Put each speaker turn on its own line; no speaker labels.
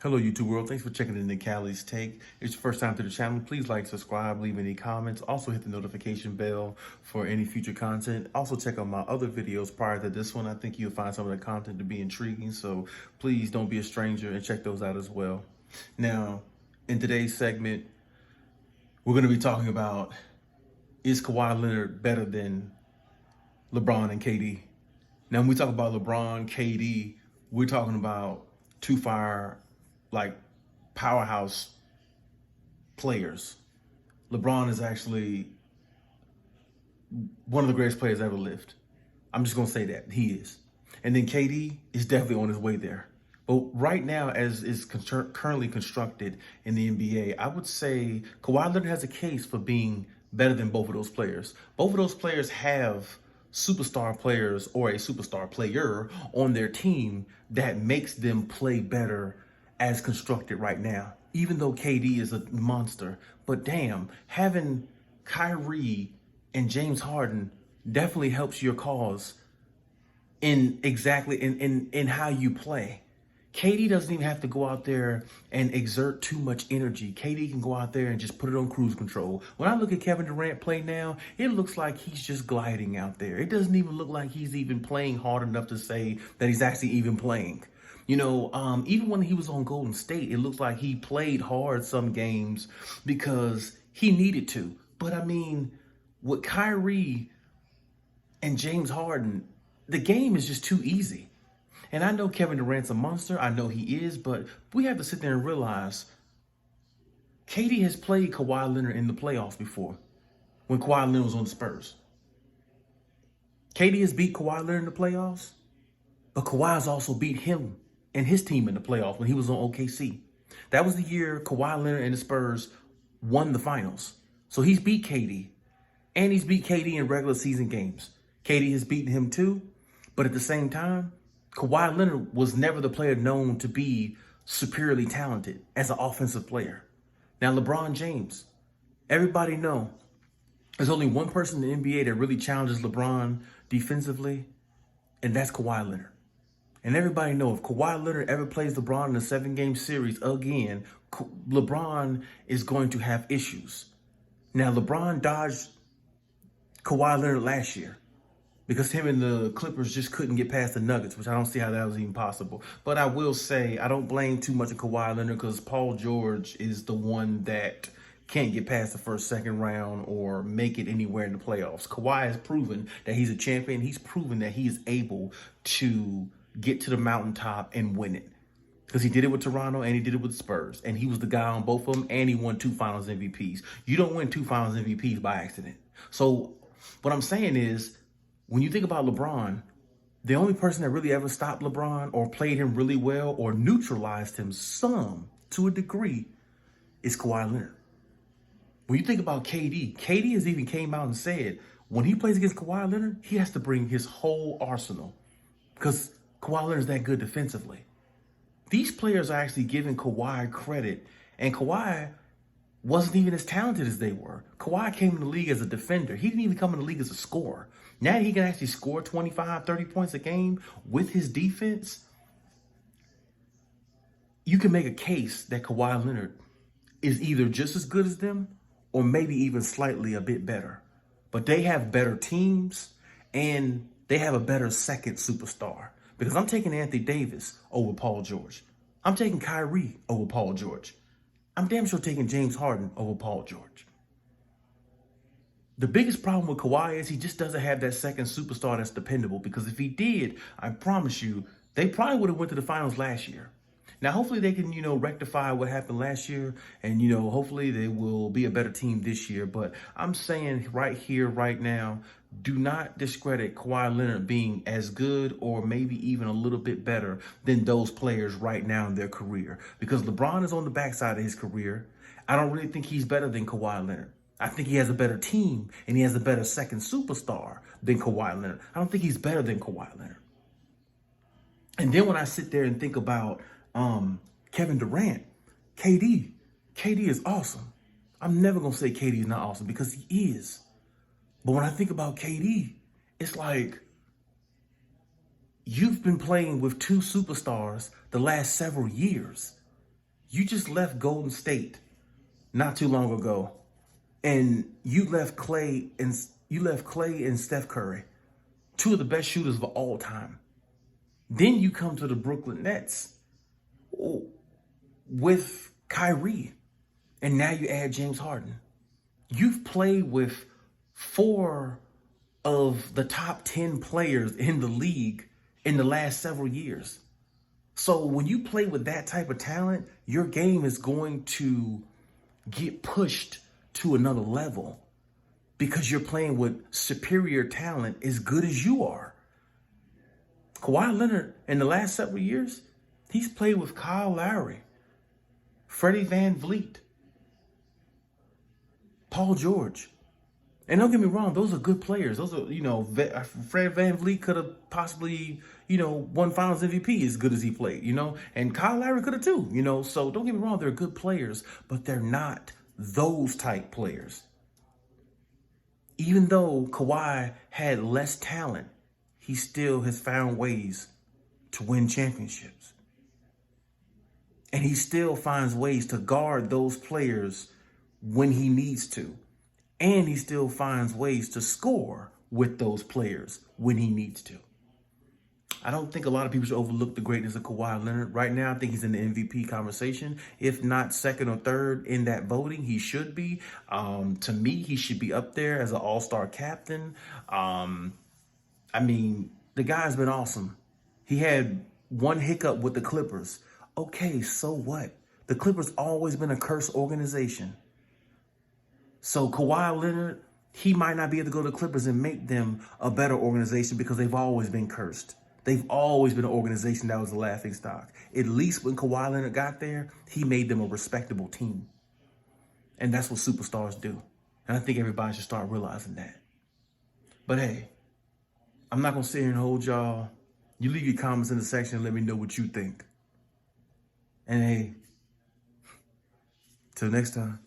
Hello, YouTube world. Thanks for checking in the Khaliis Take. If it's your first time to the channel, please like, subscribe, leave any comments. Also hit the notification bell for any future content. Also check out my other videos prior to this one. I think you'll find some of the content to be intriguing. So please don't be a stranger and check those out as well. Now, in today's segment, we're going to be talking about, is Kawhi Leonard better than LeBron and KD? Now, when we talk about LeBron, KD, we're talking about two powerhouse players. LeBron is actually one of the greatest players ever lived. I'm just going to say that. He is. And then KD is definitely on his way there. But right now, as is currently constructed in the NBA, I would say Kawhi Leonard has a case for being better than both of those players. Both of those players have superstar players or a superstar player on their team that makes them play better as constructed right now, even though KD is a monster. But damn, having Kyrie and James Harden definitely helps your cause in how you play. KD doesn't even have to go out there and exert too much energy. KD can go out there and just put it on cruise control. When I look at Kevin Durant play now, it looks like he's just gliding out there. It doesn't even look like he's even playing hard enough to say that he's actually even playing. You know, even when he was on Golden State, it looked like he played hard some games because he needed to. But I mean, with Kyrie and James Harden, the game is just too easy. And I know Kevin Durant's a monster. I know he is, but we have to sit there and realize KD has played Kawhi Leonard in the playoffs before when Kawhi Leonard was on the Spurs. KD has beat Kawhi Leonard in the playoffs, but Kawhi has also beat him and his team in the playoffs when he was on OKC. That was the year Kawhi Leonard and the Spurs won the finals. So he's beat KD, and he's beat KD in regular season games. KD has beaten him too, but at the same time, Kawhi Leonard was never the player known to be superiorly talented as an offensive player. Now, LeBron James, everybody know there's only one person in the NBA that really challenges LeBron defensively, and that's Kawhi Leonard. And everybody know if Kawhi Leonard ever plays LeBron in a 7-game series again, LeBron is going to have issues. Now, LeBron dodged Kawhi Leonard last year because him and the Clippers just couldn't get past the Nuggets, which I don't see how that was even possible. But I will say I don't blame too much of Kawhi Leonard because Paul George is the one that can't get past the first, second round or make it anywhere in the playoffs. Kawhi has proven that he's a champion. He's proven that he is able to get to the mountaintop and win it. Because he did it with Toronto and he did it with Spurs. And he was the guy on both of them, and he won 2 Finals MVPs. You don't win 2 Finals MVPs by accident. So what I'm saying is, when you think about LeBron, the only person that really ever stopped LeBron or played him really well or neutralized him some to a degree is Kawhi Leonard. When you think about KD has even came out and said when he plays against Kawhi Leonard, he has to bring his whole arsenal because Kawhi Leonard's that good defensively. These players are actually giving Kawhi credit, and Kawhi wasn't even as talented as they were. Kawhi came in the league as a defender. He didn't even come in the league as a scorer. Now he can actually score 25, 30 points a game with his defense. You can make a case that Kawhi Leonard is either just as good as them or maybe even slightly a bit better. But they have better teams and they have a better second superstar. Because I'm taking Anthony Davis over Paul George. I'm taking Kyrie over Paul George. I'm damn sure taking James Harden over Paul George. The biggest problem with Kawhi is he just doesn't have that second superstar that's dependable, because if he did, I promise you, they probably would have went to the finals last year. Now, hopefully they can, rectify what happened last year, and, hopefully they will be a better team this year. But I'm saying right here, right now, do not discredit Kawhi Leonard being as good or maybe even a little bit better than those players right now in their career. Because LeBron is on the backside of his career. I don't really think he's better than Kawhi Leonard. I think he has a better team and he has a better second superstar than Kawhi Leonard. I don't think he's better than Kawhi Leonard. And then when I sit there and think about Kevin Durant, KD is awesome. I'm never going to say KD is not awesome because he is. But when I think about KD, it's like you've been playing with 2 superstars the last several years. You just left Golden State not too long ago, and you left Clay and Steph Curry, two of the best shooters of all time. Then you come to the Brooklyn Nets with Kyrie, and now you add James Harden. You've played with 4 of the top 10 players in the league in the last several years. So when you play with that type of talent, your game is going to get pushed to another level because you're playing with superior talent as good as you are. Kawhi Leonard, in the last several years, he's played with Kyle Lowry, Freddie Van Vliet, Paul George. And don't get me wrong, those are good players. Those are, Fred Van Vliet could have possibly, won Finals MVP as good as he played, and Kyle Lowry could have too, So don't get me wrong, they're good players, but they're not those type players. Even though Kawhi had less talent, he still has found ways to win championships. And he still finds ways to guard those players when he needs to. And he still finds ways to score with those players when he needs to. I don't think a lot of people should overlook the greatness of Kawhi Leonard. Right now, I think he's in the MVP conversation. If not second or third in that voting, he should be. To me, he should be up there as an all-star captain. The guy's been awesome. He had one hiccup with the Clippers. Okay, so what? The Clippers always been a cursed organization. So Kawhi Leonard, he might not be able to go to the Clippers and make them a better organization because they've always been cursed. They've always been an organization that was a laughingstock. At least when Kawhi Leonard got there, he made them a respectable team. And that's what superstars do. And I think everybody should start realizing that. But hey, I'm not going to sit here and hold y'all. You leave your comments in the section and let me know what you think. And hey, till next time.